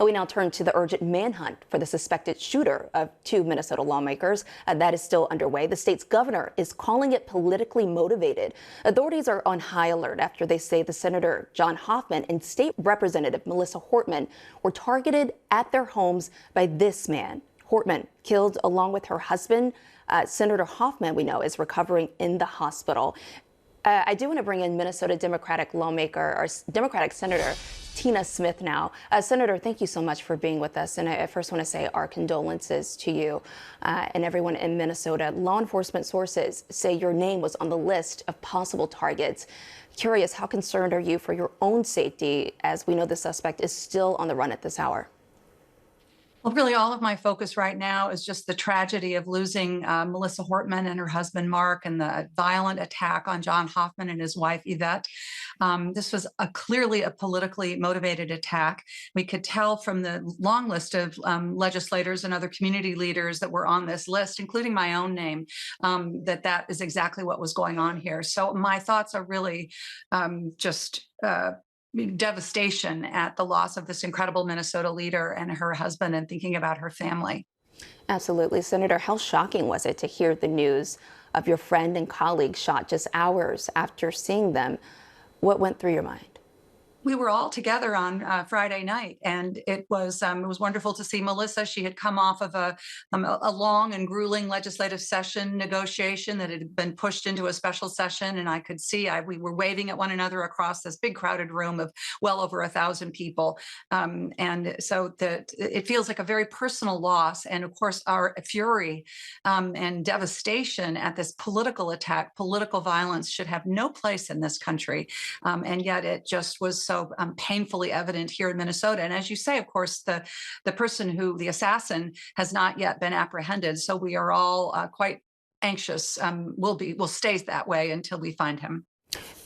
We now turn to the urgent manhunt for the suspected shooter of two Minnesota lawmakers. That is still underway. The state's governor is calling it politically motivated. Authorities are on high alert after they say the Senator John Hoffman and State Representative Melissa Hortman were targeted at their homes by this man. Hortman killed along with her husband. Senator Hoffman, we know, is recovering in the hospital. I do want to bring in Minnesota Democratic lawmaker, or Democratic Senator Tina Smith now. Senator, thank you so much for being with us. And I first want to say our condolences to you and everyone in Minnesota. Law enforcement sources say your name was on the list of possible targets. Curious, how concerned are you for your own safety, as we know the suspect is still on the run at this hour? Well, really, all of my focus right now is just the tragedy of losing Melissa Hortman and her husband, Mark, and the violent attack on John Hoffman and his wife, Yvette. This was clearly a politically motivated attack. We could tell from the long list of legislators and other community leaders that were on this list, including my own name, that is exactly what was going on here. So my thoughts are really just devastation at the loss of this incredible Minnesota leader and her husband, and thinking about her family. Absolutely. Senator, how shocking was it to hear the news of your friend and colleague shot just hours after seeing them? What went through your mind? We were all together on Friday night, and it was wonderful to see Melissa. She had come off of a long and grueling legislative session negotiation that had been pushed into a special session, and I could see we were waving at one another across this big crowded room of well over 1,000 people, and so it feels like a very personal loss, and of course our fury and devastation at this political attack. Political violence should have no place in this country, and yet it just was so painfully evident here in Minnesota. And as you say, of course, the the assassin, has not yet been apprehended. So we are all quite anxious. We'll stay that way until we find him.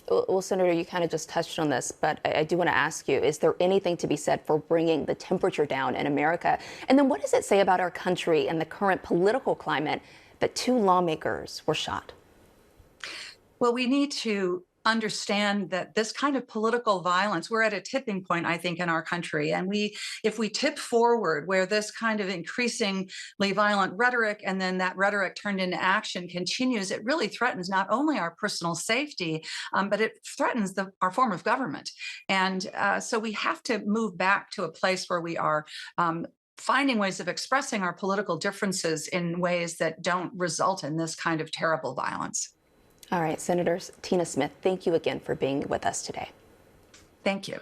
Well, Senator, you kind of just touched on this, but I do want to ask you, is there anything to be said for bringing the temperature down in America? And then what does it say about our country and the current political climate that two lawmakers were shot? Well, we need to understand that this kind of political violence, we're at a tipping point, I think, in our country. And if we tip forward where this kind of increasingly violent rhetoric, and then that rhetoric turned into action, continues, it really threatens not only our personal safety, but it threatens our form of government. And so we have to move back to a place where we are finding ways of expressing our political differences in ways that don't result in this kind of terrible violence. All right, Senator Tina Smith, thank you again for being with us today. Thank you.